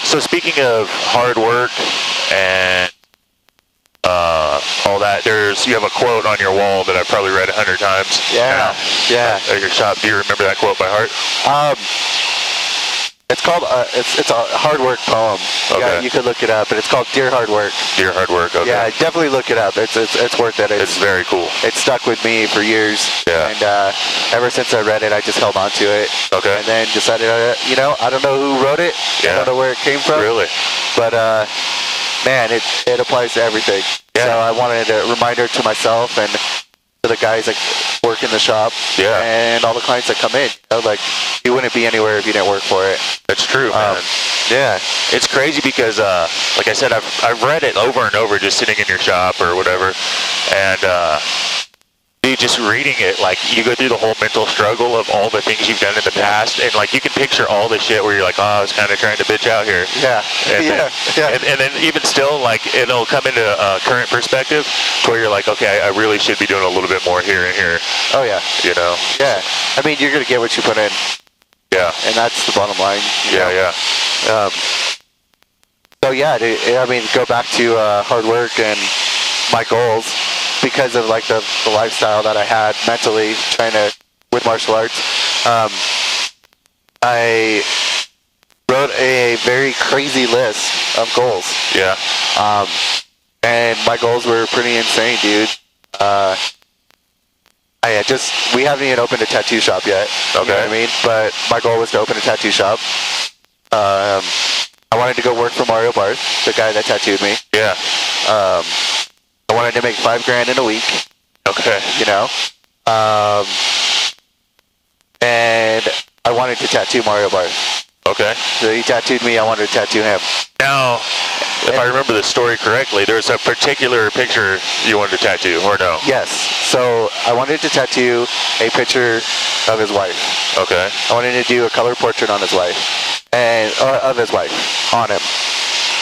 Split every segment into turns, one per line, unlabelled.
So speaking of hard work and all that, you have a quote on your wall that I've probably read 100 times.
Yeah, yeah.
At your shop. Do you remember that quote by heart?
It's called, it's a hard work poem.
Okay.
Yeah, you could look it up, and it's called Dear Hard Work.
Dear Hard Work, okay.
Yeah, definitely look it up. It's worth it.
It's very cool.
It stuck with me for years.
Yeah.
And ever since I read it, I just held on to it.
Okay.
And then decided, I don't know who wrote it.
Yeah.
I don't know where it came from.
Really?
But, man, it applies to everything.
Yeah.
So I wanted a reminder to myself and to the guys that work in the shop.
Yeah.
And all the clients that come in. Like, you wouldn't be anywhere if you didn't work for it.
That's true, man.
Yeah.
It's crazy because, like I said, I've read it over and over just sitting in your shop or whatever. And, dude, just reading it, like, you go through the whole mental struggle of all the things you've done in the past, and, like, you can picture all the shit where you're like, oh, I was kind of trying to bitch out here.
Yeah.
And then even still, like, it'll come into current perspective to where you're like, okay, I really should be doing a little bit more here and here.
Oh, yeah.
You know?
Yeah. I mean, you're going to get what you put in.
Yeah.
And that's the bottom line.
Yeah.
So, yeah, I mean, go back to hard work and my goals. Because of like the lifestyle that I had mentally with martial arts, I wrote a very crazy list of goals.
Yeah.
And my goals were pretty insane, dude. We haven't even opened a tattoo shop yet.
Okay.
You know what I mean? But my goal was to open a tattoo shop. I wanted to go work for Mario Barth, the guy that tattooed me.
Yeah.
I wanted to make $5,000 in a week.
Okay.
You know? And I wanted to tattoo Mario Barth.
Okay.
So he tattooed me, I wanted to tattoo him.
Now, if I remember the story correctly, there's a particular picture you wanted to tattoo, or no?
Yes. So I wanted to tattoo a picture of his wife.
Okay.
I wanted to do a color portrait on his wife. Of his wife. On him.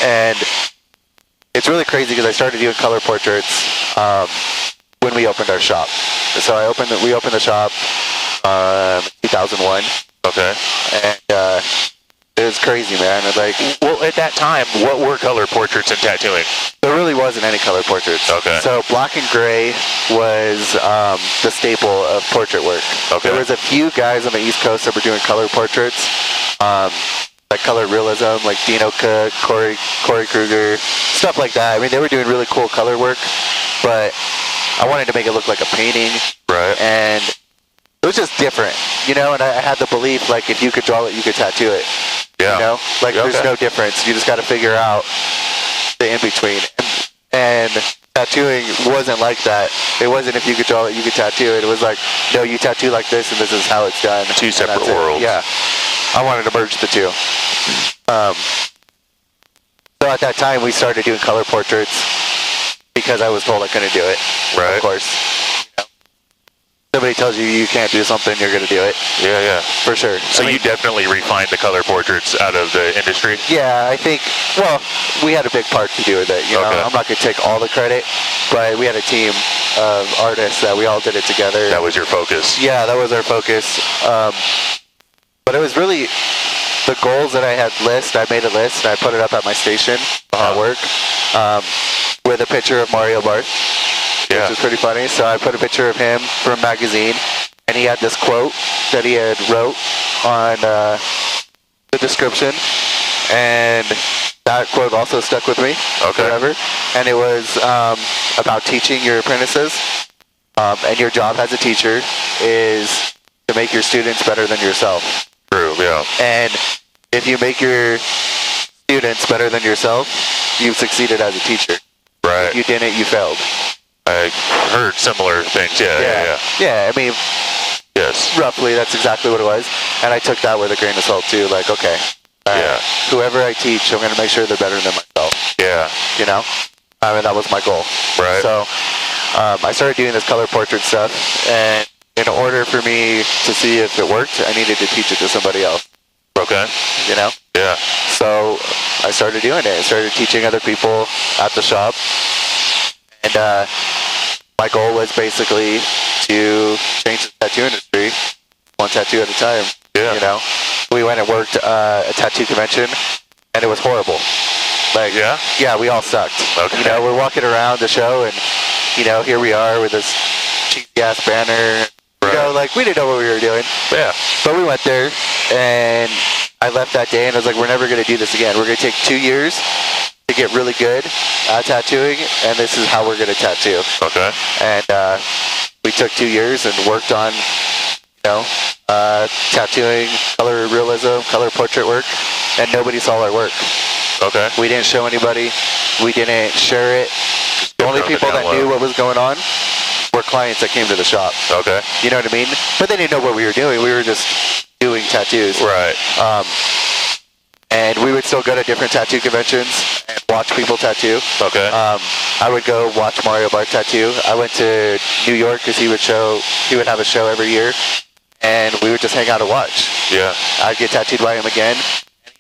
And it's really crazy because I started doing color portraits when we opened our shop. So we opened the shop in 2001.
Okay.
And it was crazy, man.
Well, at that time, what were color portraits and tattooing?
There really wasn't any color portraits.
Okay.
So black and gray was the staple of portrait work.
Okay.
There was a few guys on the East Coast that were doing color portraits. Like color realism, like Dino Cook, Corey Kruger, stuff like that. I mean, they were doing really cool color work, but I wanted to make it look like a painting.
Right.
And it was just different, you know, and I had the belief, like, if you could draw it, you could tattoo it.
Yeah.
You know? Like, there's no difference. You just got to figure out the in-between. And tattooing wasn't like that. It wasn't if you could draw it, you could tattoo it. It was like, no, you tattoo like this, and this is how it's done.
Two separate worlds.
Yeah. I wanted to merge the two. So at that time, we started doing color portraits because I was told I couldn't do it.
Right.
Of course. You know? Somebody tells you you can't do something, you're going to do it.
Yeah.
For sure.
So you definitely refined the color portraits out of the industry?
Yeah, I think, well, we had a big part to do with it. You know, I'm not going to take all the credit, but we had a team of artists that we all did it together.
That was your focus?
Yeah, that was our focus. But it was really the goals that I had I made a list and I put it up at my station at work with a picture of Mario Barth, which was pretty funny. So I put a picture of him from a magazine, and he had this quote that he had wrote on the description, and that quote also stuck with me forever. And it was about teaching your apprentices, and your job as a teacher is to make your students better than yourself.
True, yeah.
And if you make your students better than yourself, you've succeeded as a teacher.
Right.
If you didn't, you failed.
I heard similar things, yeah.
Yeah, I mean,
yes,
roughly, that's exactly what it was. And I took that with a grain of salt, too. Like, okay, whoever I teach, I'm going to make sure they're better than myself.
Yeah.
You know? I mean, that was my goal.
Right.
So I started doing this color portrait stuff, and in order for me to see if it worked, I needed to teach it to somebody else.
Okay.
You know?
Yeah.
So I started doing it. I started teaching other people at the shop. And my goal was basically to change the tattoo industry one tattoo at a time.
Yeah.
You know? We went and worked a tattoo convention and it was horrible. Like, yeah, we all sucked.
Okay.
You know, we're walking around the show, and you know, here we are with this cheesy ass banner. You know, like we didn't know what we were doing.
Yeah.
But we went there, and I left that day, and I was like, we're never gonna do this again. We're gonna take 2 years to get really good at tattooing, and this is how we're gonna tattoo.
Okay.
And we took 2 years and worked on, you know, tattooing, color realism, color portrait work, and nobody saw our work.
Okay.
We didn't show anybody. We didn't share it. The only people that knew what was going on were clients that came to the shop.
Okay.
You know what I mean? But they didn't know what we were doing. We were just doing tattoos.
Right.
And we would still go to different tattoo conventions and watch people tattoo.
Okay.
I would go watch Mario Barth tattoo. I went to New York because he would have a show every year, and we would just hang out and watch.
Yeah.
I'd get tattooed by him again.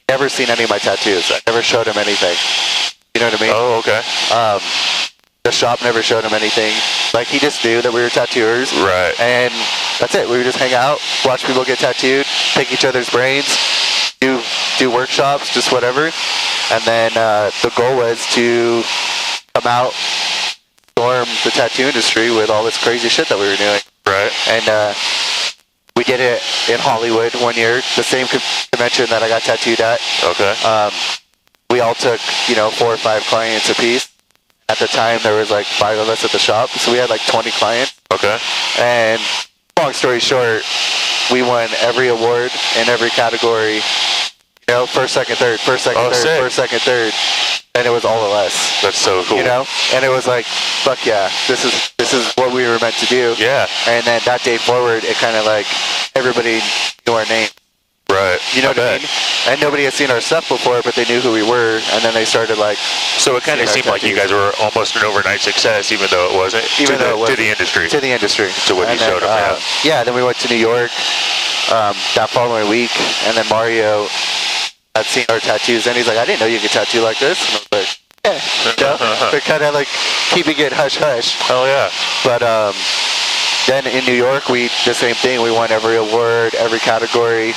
Never seen any of my tattoos. I never showed him anything. You know what I mean?
Oh, okay.
The shop never showed him anything. Like, he just knew that we were tattooers.
Right.
And that's it. We would just hang out, watch people get tattooed, pick each other's brains, do workshops, just whatever. And then the goal was to come out, storm the tattoo industry with all this crazy shit that we were doing.
Right.
And we did it in Hollywood one year, the same convention that I got tattooed at.
Okay.
We all took, 4 or 5 clients apiece. At the time, there was like 5 of us at the shop, so we had like 20 clients.
Okay.
And long story short, we won every award in every category. You know, first, second, third, first, second, third,
sick.
first, second, third, and it was all of us.
That's so cool.
You know, and it was like, fuck yeah, this is what we were meant to do.
Yeah.
And then that day forward, it kind of like everybody knew our name.
Right.
You know what I mean? And nobody had seen our stuff before, but they knew who we were, and then they started like.
So it kind of seemed like you guys were almost an overnight success, even though it wasn't.
Even though it wasn't.
To the industry.
To the industry.
To what you showed them.
Yeah. Then we went to New York that following week, and then Mario had seen our tattoos, and he's like, "I didn't know you could tattoo like this." And I was like, "Yeah." They're kind of like keeping it hush hush.
Oh yeah.
But then in New York, we the same thing. We won every award, every category.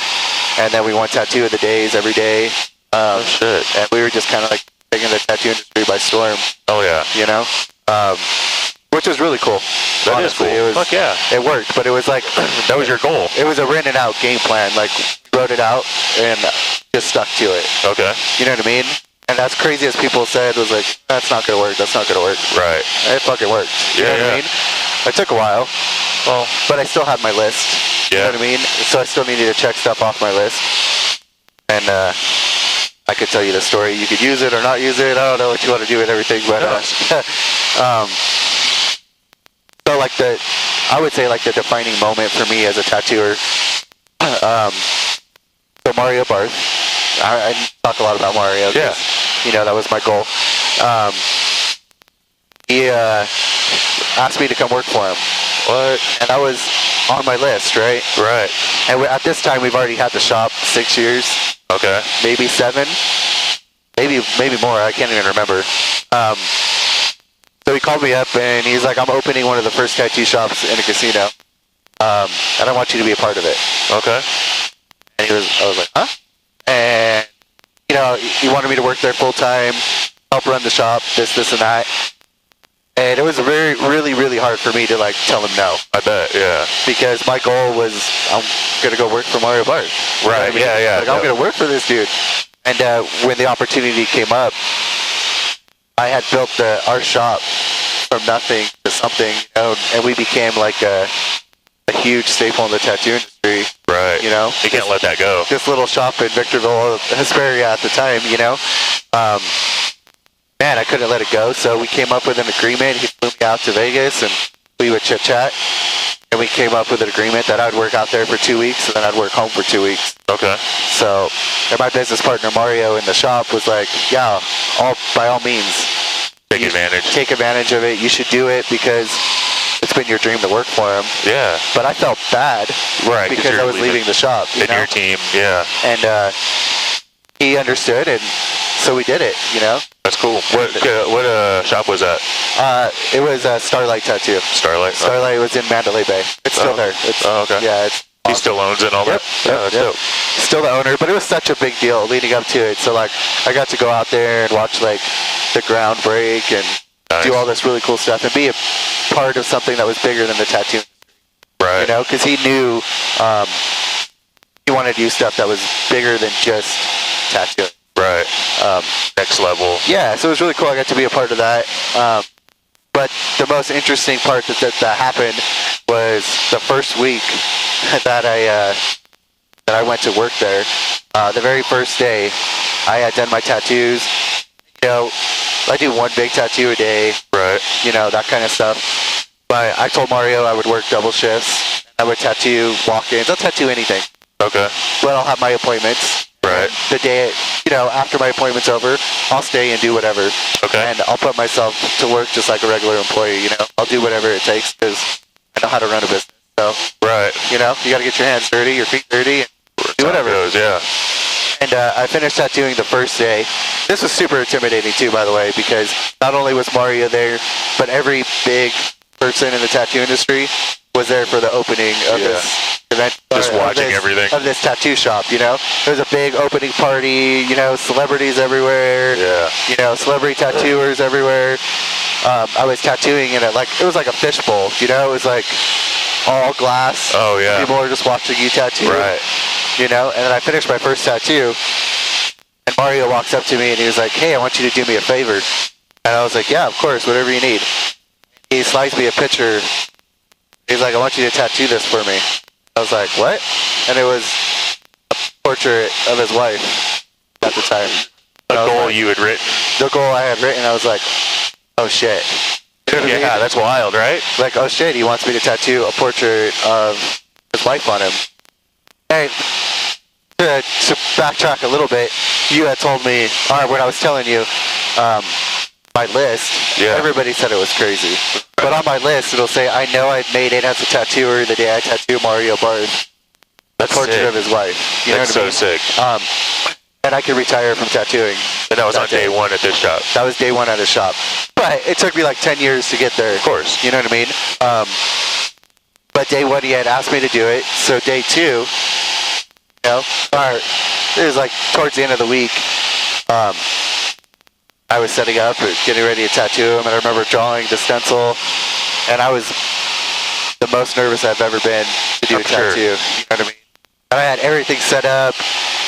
And then we won Tattoo of the Days every day.
Oh, shit.
And we were just kind of like taking the tattoo industry by storm.
Oh, yeah.
You know? Which was really cool.
That honestly. Is cool. Fuck yeah.
It worked, but it was like...
that was your goal.
It was a written out game plan. Like, we wrote it out and just stuck to it.
Okay.
You know what I mean? And as crazy as people said, was like, that's not going to work, that's not going to work.
Right.
It fucking worked. You know what I mean? It took a while. Well, but I still had my list. You know what I mean? So I still needed to check stuff off my list. And I could tell you the story. You could use it or not use it. I don't know what you want to do with everything. But so like I would say like the defining moment for me as a tattooer. So Mario Barth. I talk a lot about Mario.
Yeah.
You know, that was my goal. He asked me to come work for him.
What?
And I was on my list, right?
Right.
And at this time, we've already had the shop 6 years.
Okay.
Maybe 7. Maybe more. I can't even remember. So he called me up and he's like, I'm opening one of the first tattoo shops in a casino. And I want you to be a part of it.
Okay.
And I was like, huh? And, he wanted me to work there full time, help run the shop, this and that. And it was really, really hard for me to like tell him no.
I bet, yeah.
Because my goal was, I'm gonna go work for Mario Barth.
Right, yeah.
Like, I'm gonna work for this dude. And when the opportunity came up, I had built our shop from nothing to something, and we became like a huge staple in the tattoo industry.
Right.
You know?
You can't let that go.
This little shop in Victorville, Hesperia at the time, Man, I couldn't let it go, so we came up with an agreement. He flew me out to Vegas, and we would chit-chat. And we came up with an agreement that I'd work out there for 2 weeks, and then I'd work home for 2 weeks.
Okay.
So, and my business partner, Mario, in the shop was like, yeah, by all means.
Take advantage.
Take advantage of it. You should do it because it's been your dream to work for him.
Yeah.
But I felt bad.
Right.
Because I was leaving the shop.
And your team, yeah.
And he understood, and so we did it,
That's cool. What shop was that?
It was Starlight Tattoo.
Starlight?
Starlight was in Mandalay Bay. It's still there.
Okay.
Yeah,
He still owns it and all that? Yeah, that's dope.
Still the owner, but it was such a big deal leading up to it. So like, I got to go out there and watch like the ground break and do all this really cool stuff and be a part of something that was bigger than the tattoo.
Right.
You know, because he knew he wanted to do stuff that was bigger than just tattooing.
Right. Next level.
Yeah, so it was really cool. I got to be a part of that. But the most interesting part that happened was the first week that I went to work there. The very first day, I had done my tattoos. You know, I do one big tattoo a day.
Right.
You know, that kind of stuff. But I told Mario I would work double shifts. I would tattoo walk-ins. I'll tattoo anything.
Okay.
But I'll have my appointments.
Right.
The day, you know, after my appointment's over, I'll stay and do whatever.
Okay.
And I'll put myself to work just like a regular employee, you know. I'll do whatever it takes because I know how to run a business. So,
right.
You know, you got to get your hands dirty, your feet dirty, and do whatever.
Goes, yeah.
And I finished tattooing the first day. This was super intimidating too, by the way, because not only was Mario there, but every big person in the tattoo industry was there for the opening of this event.
Just watching everything.
Of this tattoo shop, you know? There was a big opening party, you know, celebrities everywhere.
Yeah.
You know, celebrity tattooers everywhere. I was tattooing in it, like, it was like a fishbowl, you know? It was like all glass.
Oh, yeah.
People were just watching you tattoo.
Right.
You know? And then I finished my first tattoo, and Mario walks up to me and he was like, hey, I want you to do me a favor. And I was like, yeah, of course, whatever you need. He slides me a picture. He's like, I want you to tattoo this for me. I was like, what? And it was a portrait of his wife at the time.
A goal you had written?
The goal I had written, I was like, oh shit. You know what I mean?
That's wild, right?
Like, oh shit, he wants me to tattoo a portrait of his wife on him. And to backtrack a little bit, you had told me, when I was telling you my list, everybody said it was crazy. But on my list, it'll say, I know I made it as a tattooer the day I tattooed Mario Barth. The portrait
sick.
of his wife. You
That's
know what
so
I mean?
sick.
And I could retire from tattooing.
And that was on day one at this shop.
That was day one at his shop. But it took me like 10 years to get there.
Of course.
You know what I mean? But day one, he had asked me to do it. So day two, you know, or it was like towards the end of the week, I was setting up, getting ready to tattoo him, and I remember drawing the stencil, and I was the most nervous I've ever been to do a tattoo. You know what I mean? And I had everything set up,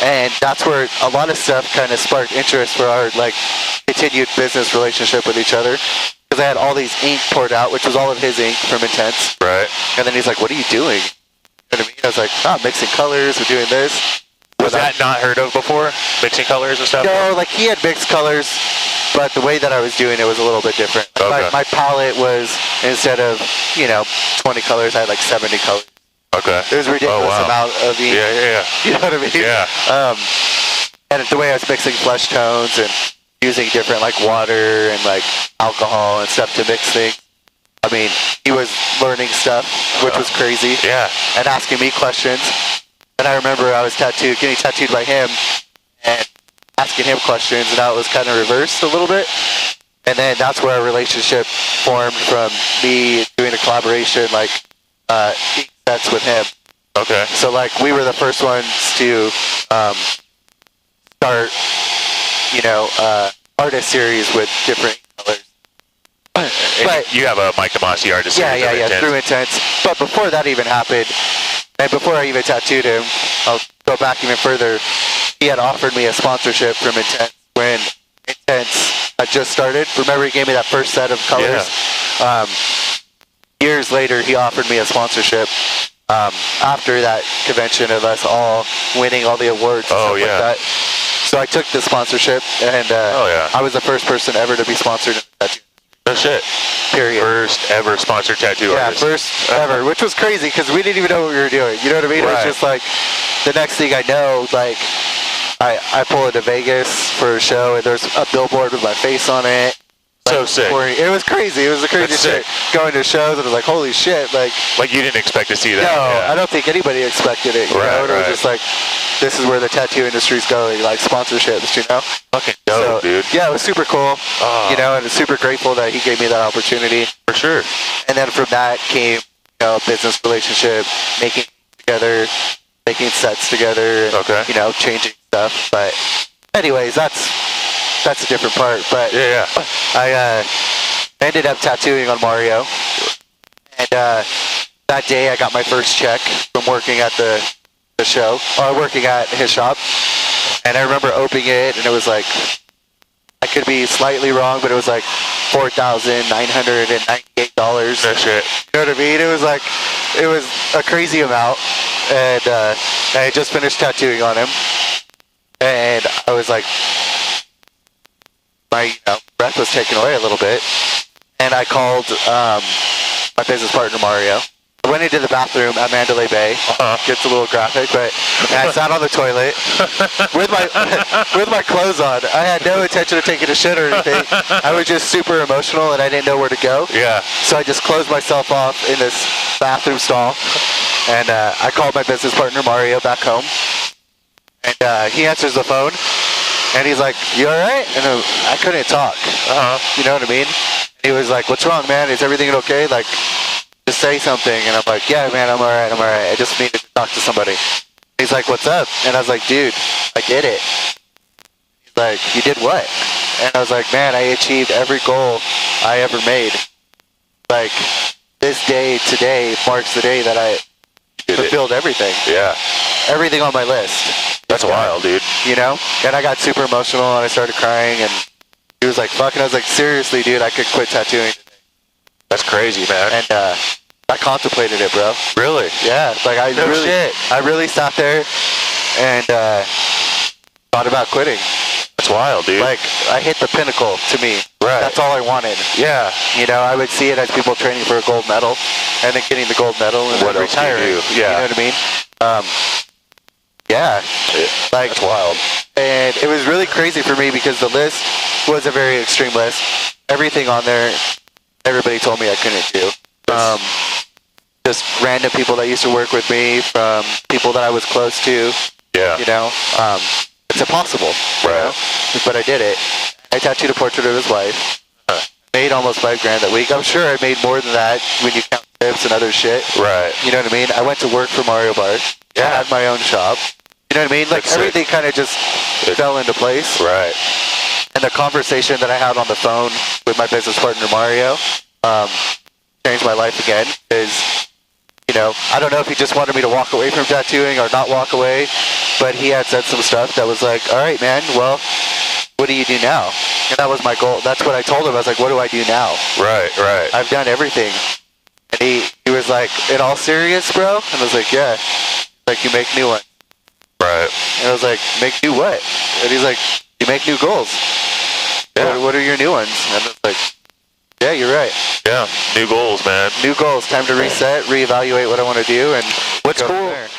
and that's where a lot of stuff kind of sparked interest for our like continued business relationship with each other. Because I had all these ink poured out, which was all of his ink from Intense.
Right.
And then he's like, what are you doing? You know what I mean? I was like, I'm mixing colors, we're doing this.
Was that not heard of before? Mixing colors and stuff?
No, like he had mixed colors, but the way that I was doing it was a little bit different. Like, my palette was, instead of, 20 colors, I had like 70 colors.
Okay.
It was a ridiculous amount of ink.
Yeah.
You know what I mean?
Yeah.
And the way I was mixing flesh tones and using different like water and like alcohol and stuff to mix things. I mean, he was learning stuff, which was crazy.
Yeah.
And asking me questions. And I remember I was getting tattooed by him and asking him questions, and now it was kind of reversed a little bit. And then that's where our relationship formed, from me doing a collaboration like ink sets with him.
Okay.
So like we were the first ones to start, artist series with different colors.
But you have a Mike DeMasi artist series.
Yeah, through Intense. But before that even happened, and before I even tattooed him, I'll go back even further. He had offered me a sponsorship from Intense when Intense had just started. Remember, he gave me that first set of colors? Yeah. Years later, he offered me a sponsorship after that convention of us all winning all the awards and stuff like that. So I took the sponsorship, and I was the first person ever to be sponsored in the tattoo.
No shit.
Period.
First ever sponsored tattoo artist.
Yeah, first ever, which was crazy because we didn't even know what we were doing. You know what I mean? Right. It was just like, the next thing I know, like, I pull into Vegas for a show, and there's a billboard with my face on it.
So sick.
It was crazy. It was the craziest shit. Going to shows, and it was like, holy shit. Like
you didn't expect to see that.
No,
yeah.
I don't think anybody expected it. You know? It was just like, this is where the tattoo industry's going, like sponsorships, you know?
Fucking dope, dude.
Yeah, it was super cool. And I'm super grateful that he gave me that opportunity.
For sure.
And then from that came, a business relationship, making together, making sets together, and,
Okay.
you know, changing stuff. But anyways, that's a different part. But
Yeah.
I ended up tattooing on Mario, and that day I got my first check from working at the show, or working at his shop. And I remember opening it, and it was like, I could be slightly wrong, but it was like $4,998.
No shit.
You know what I mean? It was like, it was a crazy amount. And I had just finished tattooing on him. And I was like, my breath was taken away a little bit. And I called my business partner, Mario. I went into the bathroom at Mandalay Bay. Gets a little graphic, but I sat on the toilet with my clothes on. I had no intention of taking a shit or anything. I was just super emotional and I didn't know where to go.
Yeah.
So I just closed myself off in this bathroom stall, and I called my business partner Mario back home, and he answers the phone, and he's like, "You all right?" And I couldn't talk. You know what I mean? He was like, "What's wrong, man? Is everything okay? Like, just say something." And I'm like, "Yeah, man, I'm all right. I'm all right. I just needed to talk to somebody." He's like, "What's up?" And I was like, "Dude, I did it." He's like, "You did what?" And I was like, "Man, I achieved every goal I ever made. Like, this day today marks the day that I fulfilled everything.
Yeah.
Everything on my list."
That's wild, dude.
You know? And I got super emotional and I started crying, and he was like, "Fuck." And I was like, "Seriously, dude, I could quit tattooing today."
That's crazy, man.
And I contemplated it, bro.
Really?
Yeah, like I
No
really,
shit.
I really sat there and thought about quitting.
That's wild, dude.
Like, I hit the pinnacle to me.
Right.
That's all I wanted.
Yeah.
You know, I would see it as people training for a gold medal, and then getting the gold medal and
What
then
else do you
retiring.
do? Yeah.
You know what I mean? Yeah. Like,
That's wild.
and it was really crazy for me because the list was a very extreme list. Everything on there, everybody told me I couldn't do. Just random people that used to work with me, from people that I was close to.
Yeah.
You know, it's impossible. You
Right.
know? But I did it. I tattooed a portrait of his wife. Made almost $5,000 that week. I'm sure I made more than that when you count tips and other shit.
Right.
You know what I mean? I went to work for Mario Bar.
Yeah.
I had my own shop. You know what I mean? Like,
That's sick.
everything kind of just fell into place.
Right.
And the conversation that I had on the phone with my business partner Mario changed my life again. Is, you know, I don't know if he just wanted me to walk away from tattooing or not walk away, but he had said some stuff that was like, "All right, man, well, what do you do now?" And that was my goal. That's what I told him. I was like, "What do I do now?
Right. Right.
I've done everything." And he was like, "In all serious, bro?" And I was like, "Yeah." Like, "You make new ones."
Right.
And I was like, "Make new what?" And he's like, "You make new goals."
Yeah.
What are your new ones? And I was like, "Yeah, you're right.
Yeah. New goals, man.
New goals. Time to reset, reevaluate what I want to do, and
What's
go from
cool?
there."